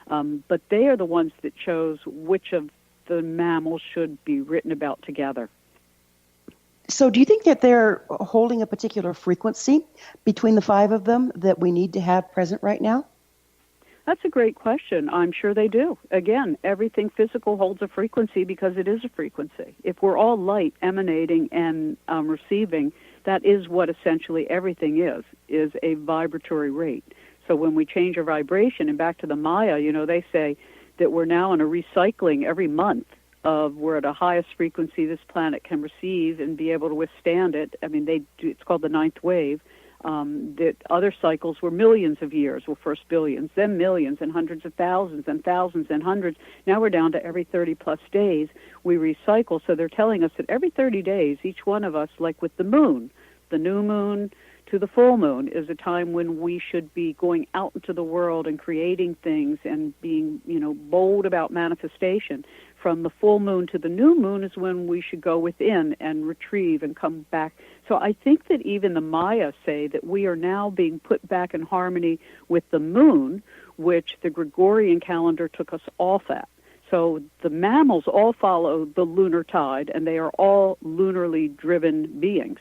But they are the ones that chose which of the mammals should be written about together. So do you think that they're holding a particular frequency between the 5 of them that we need to have present right now? That's a great question. I'm sure they do. Again, everything physical holds a frequency because it is a frequency. If we're all light emanating and receiving, that is what essentially everything is a vibratory rate. So when we change our vibration, and back to the Maya, they say that we're now in a recycling every month of we're at a highest frequency this planet can receive and be able to withstand it. I mean, it's called the 9th wave. That other cycles were millions of years, well, first billions, then millions, and hundreds of thousands and hundreds. Now we're down to every 30-plus days we recycle. So they're telling us that every 30 days, each one of us, like with the moon, the new moon to the full moon, is a time when we should be going out into the world and creating things and being, bold about manifestation. From the full moon to the new moon is when we should go within and retrieve and come back. So I think that even the Maya say that we are now being put back in harmony with the moon, which the Gregorian calendar took us off at. So the mammals all follow the lunar tide, and they are all lunarly driven beings.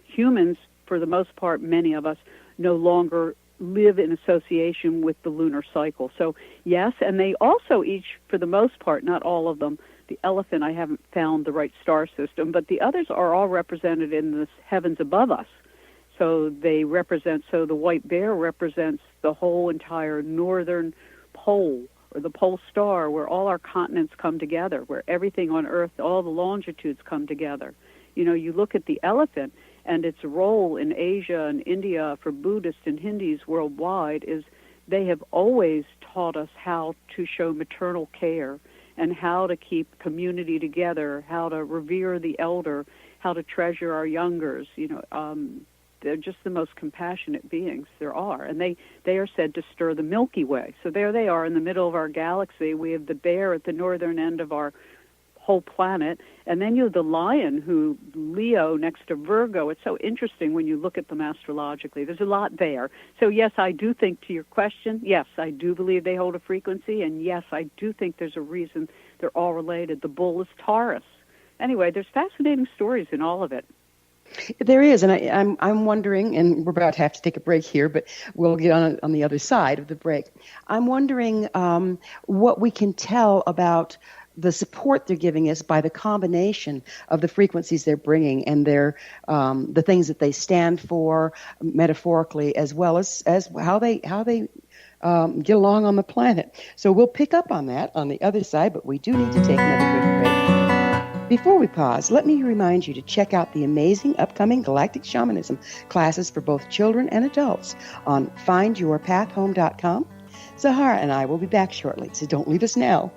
Humans, for the most part, many of us, no longer live in association with the lunar cycle. So yes, and they also each, for the most part, not all of them, the elephant, I haven't found the right star system, but the others are all represented in the heavens above us. So they represent, so the white bear represents the whole entire northern pole, or the pole star, where all our continents come together, where everything on Earth, all the longitudes come together. You look at the elephant, and its role in Asia and India for Buddhists and Hindus worldwide is they have always taught us how to show maternal care and how to keep community together, how to revere the elder, how to treasure our youngers. They're just the most compassionate beings there are. And they are said to stir the Milky Way. So there they are in the middle of our galaxy. We have the bear at the northern end of our whole planet, and then you have the lion, who Leo next to Virgo. It's so interesting when you look at them astrologically. There's a lot there. So yes, I do think, to your question, yes, I do believe they hold a frequency, and yes, I do think there's a reason they're all related. The bull is Taurus. Anyway, there's fascinating stories in all of it. There is, and I'm wondering, and we're about to have to take a break here, but we'll get on the other side of the break. I'm wondering what we can tell about the support they're giving us by the combination of the frequencies they're bringing and their the things that they stand for metaphorically, as well as how they get along on the planet. So we'll pick up on that on the other side, but we do need to take another quick break. Before we pause, let me remind you to check out the amazing upcoming Galactic Shamanism classes for both children and adults on findyourpathhome.com. Zohara and I will be back shortly, so don't leave us now.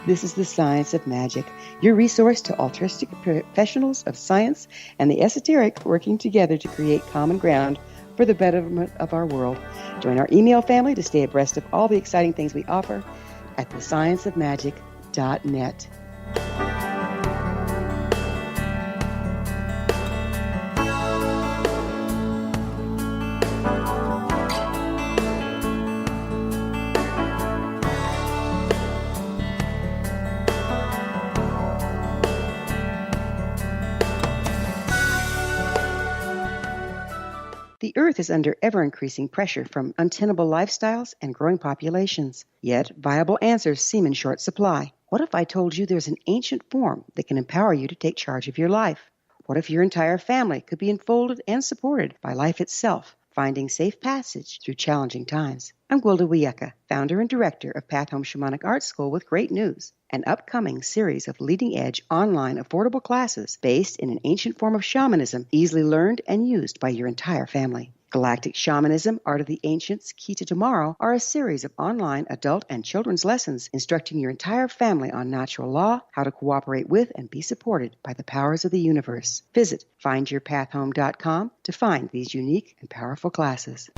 This is The Science of Magic, your resource to altruistic professionals of science and the esoteric working together to create common ground for the betterment of our world. Join our email family to stay abreast of all the exciting things we offer at thescienceofmagic.net. The Earth is under ever-increasing pressure from untenable lifestyles and growing populations. Yet, viable answers seem in short supply. What if I told you there's an ancient form that can empower you to take charge of your life? What if your entire family could be enfolded and supported by life itself, finding safe passage through challenging times? I'm Gwilda Wiyaka, founder and director of Path Home Shamanic Art School, with great news. An upcoming series of leading-edge online affordable classes based in an ancient form of shamanism, easily learned and used by your entire family. Galactic Shamanism, Art of the Ancients, Key to Tomorrow are a series of online adult and children's lessons instructing your entire family on natural law, how to cooperate with and be supported by the powers of the universe. Visit findyourpathhome.com to find these unique and powerful classes.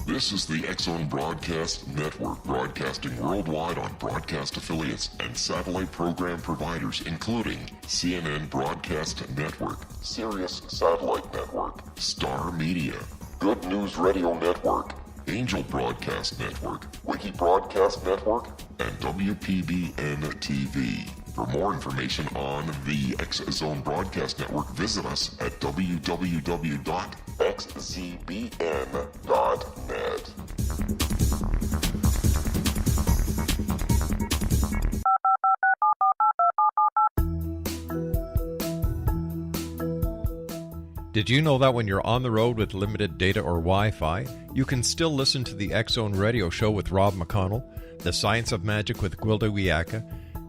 This is the X-Zone Broadcast Network, broadcasting worldwide on broadcast affiliates and satellite program providers, including CNN Broadcast Network, Sirius Satellite Network, Star Media, Good News Radio Network, Angel Broadcast Network, Wiki Broadcast Network, and WPBN TV. For more information on the X-Zone Broadcast Network, visit us at www.xzbn.net. Did you know that when you're on the road with limited data or Wi-Fi, you can still listen to the X-Zone Radio Show with Rob McConnell, The Science of Magic with Gwilda Wiyaka,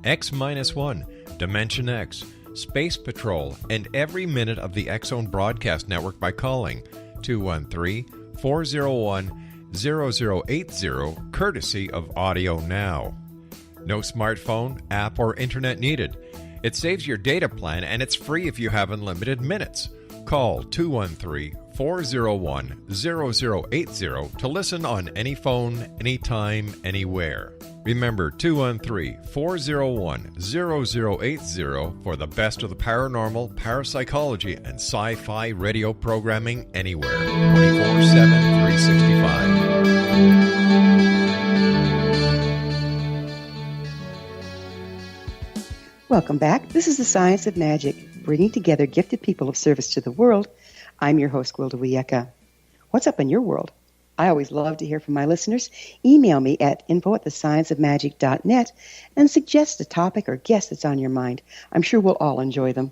X-1, Dimension X, Space Patrol, and every minute of the X-Zone Broadcast Network by calling 213-401-0080, courtesy of Audio Now. No smartphone, app, or internet needed. It saves your data plan, and it's free if you have unlimited minutes. Call 213-401-0080 to listen on any phone, anytime, anywhere. Remember, 213-401-0080 for the best of the paranormal, parapsychology, and sci-fi radio programming anywhere. 24/7, 365. Welcome back. This is The Science of Magic, bringing together gifted people of service to the world. I'm your host, Gwilda Wiyaka. What's up in your world? I always love to hear from my listeners. Email me at info@thescienceofmagic.net and suggest a topic or guest that's on your mind. I'm sure we'll all enjoy them.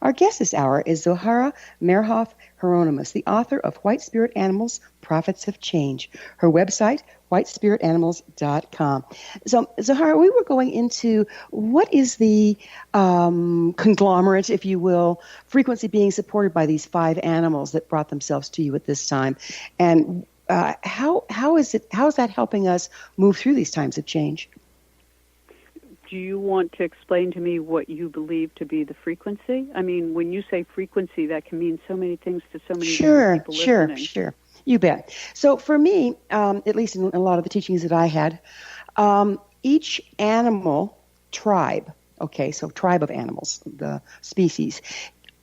Our guest this hour is Zohara Meyerhoff Hieronimus, the author of White Spirit Animals, Prophets of Change. Her website, whitespiritanimals.com. So, Zohara, we were going into what is the conglomerate, if you will, frequency being supported by these 5 animals that brought themselves to you at this time, and how is that helping us move through these times of change? Do you want to explain to me what you believe to be the frequency? I mean, when you say frequency, that can mean so many things to so many different people listening. Sure. You bet. So for me, at least in a lot of the teachings that I had, each animal tribe, okay, so tribe of animals, the species,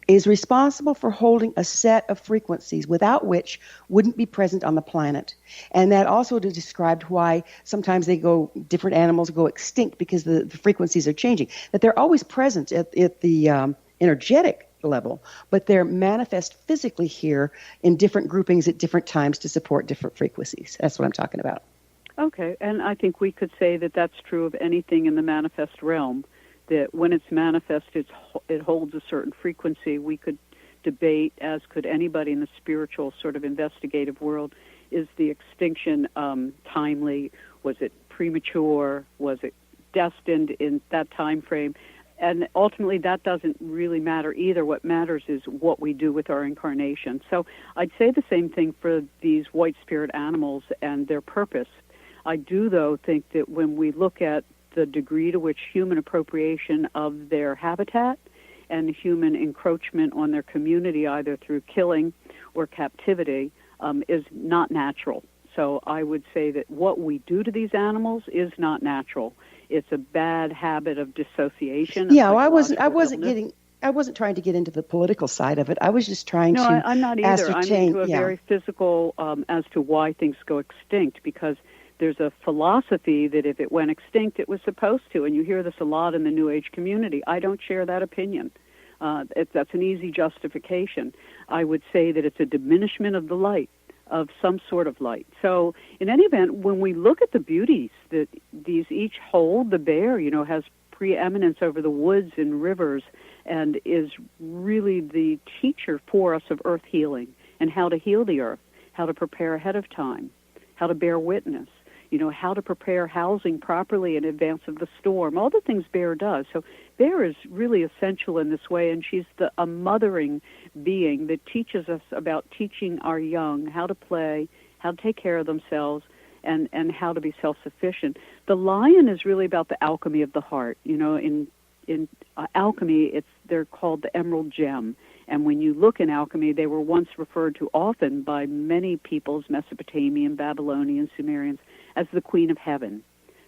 is responsible for holding a set of frequencies without which wouldn't be present on the planet. And that also described why sometimes different animals go extinct because the frequencies are changing. That they're always present in energetic level, but they're manifest physically here in different groupings at different times to support different frequencies. That's what I'm talking about. Okay, and I think we could say that that's true of anything in the manifest realm, that when it's manifest, it holds a certain frequency. We could debate, as could anybody in the spiritual sort of investigative world, is the extinction timely? Was it premature? Was it destined in that time frame? And ultimately, that doesn't really matter either. What matters is what we do with our incarnation. So I'd say the same thing for these white spirit animals and their purpose. I do, though, think that when we look at the degree to which human appropriation of their habitat and human encroachment on their community, either through killing or captivity, is not natural. So I would say that what we do to these animals is not natural. It's a bad habit of dissociation. Yeah, I wasn't trying to get into the political side of it. I was just trying to I'm not either. ascertain. I'm into a very physical as to why things go extinct, because there's a philosophy that if it went extinct, it was supposed to, and you hear this a lot in the New Age community. I don't share that opinion. That's an easy justification. I would say that it's a diminishment of the light, of some sort of light. So in any event, when we look at the beauties that these each hold, the bear, has preeminence over the woods and rivers and is really the teacher for us of earth healing and how to heal the earth, how to prepare ahead of time, how to bear witness, how to prepare housing properly in advance of the storm, all the things Bear does. So Bear is really essential in this way, and she's a mothering being that teaches us about teaching our young how to play, how to take care of themselves, and how to be self-sufficient. The lion is really about the alchemy of the heart. In alchemy, they're called the emerald gem. And when you look in alchemy, they were once referred to often by many peoples, Mesopotamian, Babylonian, Sumerians, as the Queen of Heaven.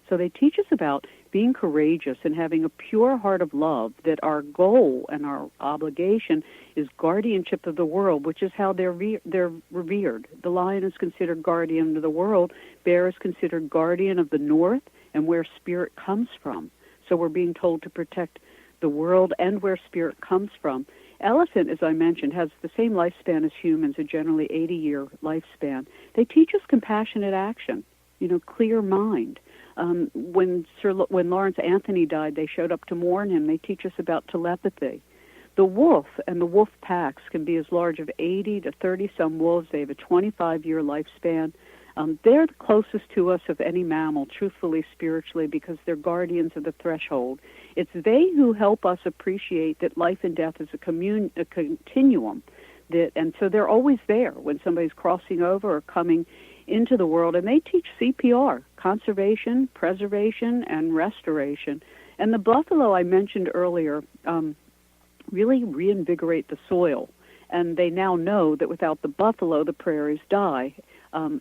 So they teach us about being courageous and having a pure heart of love, that our goal and our obligation is guardianship of the world, which is how they're revered. The lion is considered guardian of the world. Bear is considered guardian of the north and where spirit comes from. So we're being told to protect the world and where spirit comes from. Elephant, as I mentioned, has the same lifespan as humans, a generally 80-year lifespan. They teach us compassionate action, clear mind. When Lawrence Anthony died, they showed up to mourn him. They teach us about telepathy. The wolf and the wolf packs can be as large as 80 to 30-some wolves. They have a 25-year lifespan. They're the closest to us of any mammal, truthfully, spiritually, because they're guardians of the threshold. It's they who help us appreciate that life and death is a continuum. And so they're always there when somebody's crossing over or coming into the world. And they teach CPR, conservation, preservation, and restoration. And the buffalo I mentioned earlier really reinvigorate the soil. And they now know that without the buffalo, the prairies die.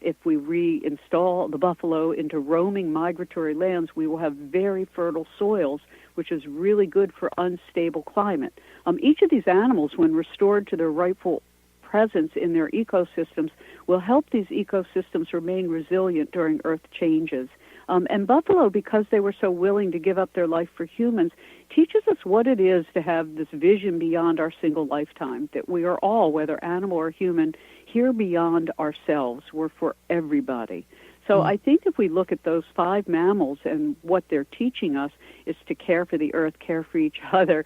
If we reinstall the buffalo into roaming migratory lands, we will have very fertile soils, which is really good for unstable climate. Each of these animals, when restored to their rightful presence in their ecosystems, will help these ecosystems remain resilient during Earth changes. And buffalo, because they were so willing to give up their life for humans, teaches us what it is to have this vision beyond our single lifetime, that we are all, whether animal or human, here beyond ourselves. We're for everybody. So I think if we look at those 5 mammals and what they're teaching us is to care for the earth, care for each other,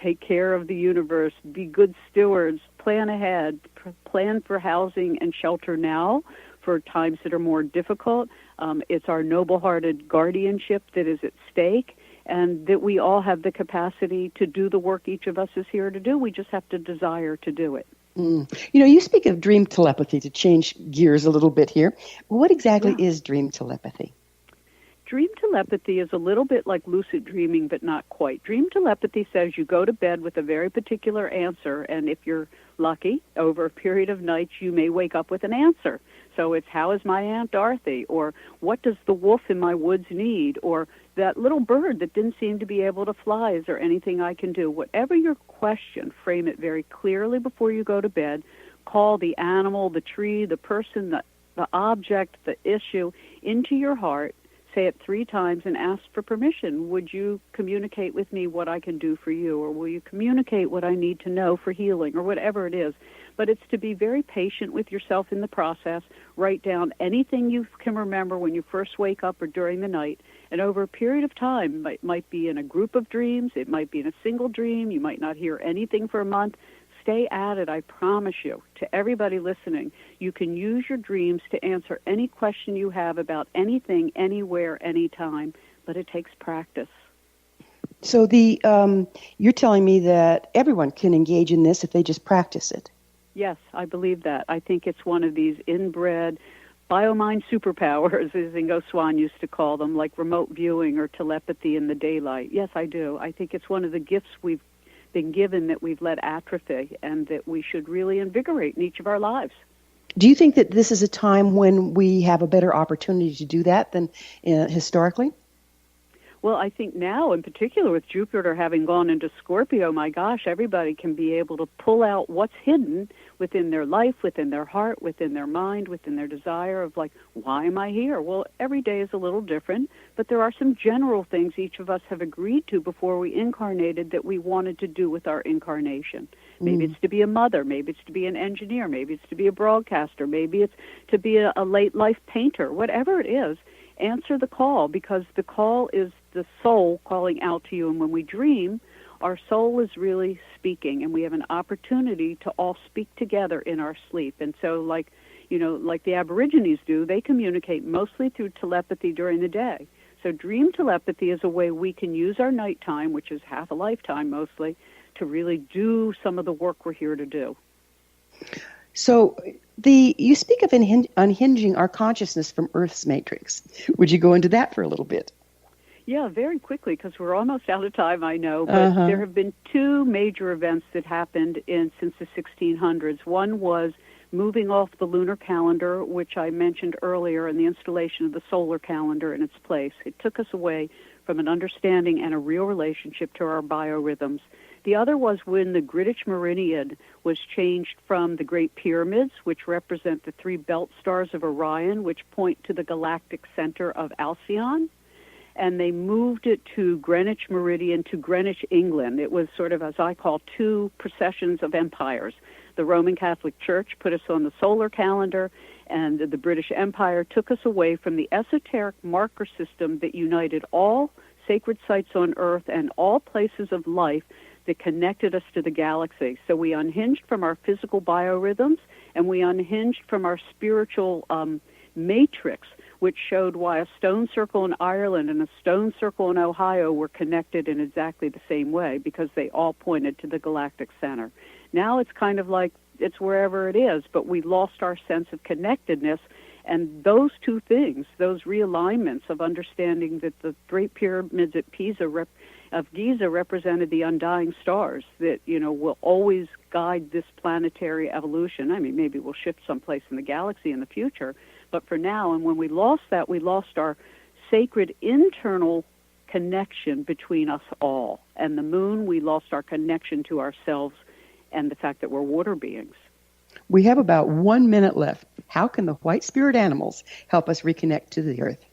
take care of the universe, be good stewards, plan ahead, plan for housing and shelter now for times that are more difficult. It's our noble-hearted guardianship that is at stake, and that we all have the capacity to do the work each of us is here to do. We just have to desire to do it. You speak of dream telepathy, to change gears a little bit here. What exactly is dream telepathy? Dream telepathy is a little bit like lucid dreaming, but not quite. Dream telepathy says you go to bed with a very particular answer, and if you're lucky, over a period of nights, you may wake up with an answer. So it's, how is my Aunt Dorothy? Or what does the wolf in my woods need? Or that little bird that didn't seem to be able to fly, is there anything I can do? Whatever your question, frame it very clearly before you go to bed. Call the animal, the tree, the person, the object, the issue into your heart. say it 3 times and ask for permission. Would you communicate with me what I can do for you? Or will you communicate what I need to know for healing, or whatever it is? But it's to be very patient with yourself in the process. Write down anything you can remember when you first wake up or during the night. And over a period of time, it might be in a group of dreams, it might be in a single dream, you might not hear anything for a month. Stay at it, I promise you. To everybody listening, you can use your dreams to answer any question you have about anything, anywhere, anytime, but it takes practice. So you're telling me that everyone can engage in this if they just practice it. Yes, I believe that. I think it's one of these inbred biomind superpowers, as Ingo Swann used to call them, like remote viewing or telepathy in the daylight. Yes, I do. I think it's one of the gifts we've been given that we've let atrophy, and that we should really invigorate in each of our lives. Do you think that this is a time when we have a better opportunity to do that than historically? Well, I think now, in particular, with Jupiter having gone into Scorpio, my gosh, everybody can be able to pull out what's hidden within their life, within their heart, within their mind, within their desire of, like, why am I here? Well, every day is a little different, but there are some general things each of us have agreed to before we incarnated that we wanted to do with our incarnation. Maybe it's to be a mother, maybe it's to be an engineer, maybe it's to be a broadcaster, maybe it's to be a late life painter, whatever it is. Answer the call, because the call is the soul calling out to you. And when we dream, our soul is really speaking, and we have an opportunity to all speak together in our sleep. And so, like the Aborigines do, they communicate mostly through telepathy during the day. So dream telepathy is a way we can use our nighttime, which is half a lifetime mostly, to really do some of the work we're here to do. So you speak of unhinging our consciousness from Earth's matrix. Would you go into that for a little bit? Yeah, very quickly, because we're almost out of time, I know. But there have been 2 major events that happened since the 1600s. One was moving off the lunar calendar, which I mentioned earlier, and the installation of the solar calendar in its place. It took us away from an understanding and a real relationship to our biorhythms. The other was when the Greenwich Meridian was changed from the Great Pyramids, which represent the 3 belt stars of Orion, which point to the galactic center of Alcyon, and they moved it to Greenwich Meridian, to Greenwich, England. It was sort of, as I call, 2 processions of empires. The Roman Catholic Church put us on the solar calendar, and the British Empire took us away from the esoteric marker system that united all sacred sites on Earth and all places of life that connected us to the galaxy. So we unhinged from our physical biorhythms, and we unhinged from our spiritual matrix, which showed why a stone circle in Ireland and a stone circle in Ohio were connected in exactly the same way, because they all pointed to the galactic center. Now it's kind of like it's wherever it is, but we lost our sense of connectedness. And those 2 things, those realignments of understanding that the Great Pyramids at Giza represented the undying stars that, will always guide this planetary evolution. I mean, maybe we'll shift someplace in the galaxy in the future, but for now, and when we lost that, we lost our sacred internal connection between us all. And the moon, we lost our connection to ourselves and the fact that we're water beings. We have about 1 minute left. How can the white spirit animals help us reconnect to the earth?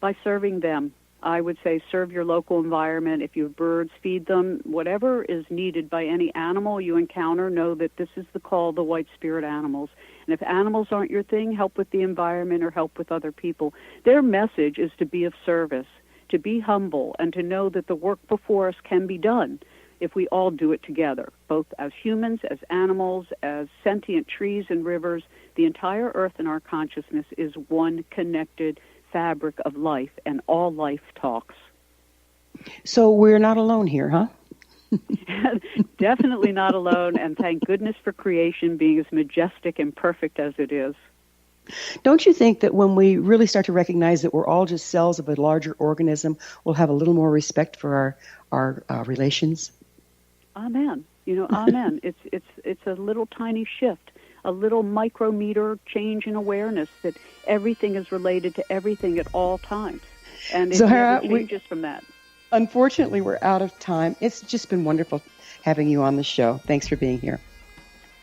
By serving them. I would say serve your local environment. If you have birds, feed them. Whatever is needed by any animal you encounter, know that this is the call of the white spirit animals. And if animals aren't your thing, help with the environment or help with other people. Their message is to be of service, to be humble, and to know that the work before us can be done if we all do it together, both as humans, as animals, as sentient trees and rivers. The entire earth and our consciousness is one connected fabric of life, and all life talks. So we're not alone here, huh? Definitely not alone, and thank goodness for creation being as majestic and perfect as it is. Don't you think that when we really start to recognize that we're all just cells of a larger organism, we'll have a little more respect for our relations? Amen. Amen. It's a little tiny shift, a little micrometer change in awareness that everything is related to everything at all times. And it never changes from that. Unfortunately, we're out of time. It's just been wonderful having you on the show. Thanks for being here.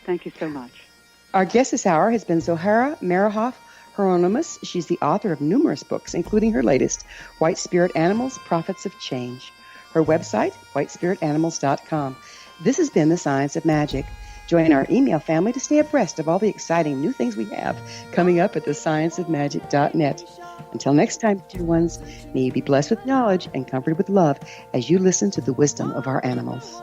Thank you so much. Our guest this hour has been Zohara Meyerhoff Hieronimus. She's the author of numerous books, including her latest, White Spirit Animals, Prophets of Change. Her website, whitespiritanimals.com. This has been The Science of Magic. Join our email family to stay abreast of all the exciting new things we have coming up at thescienceofmagic.net. Until next time, dear ones, may you be blessed with knowledge and comforted with love as you listen to the wisdom of our animals.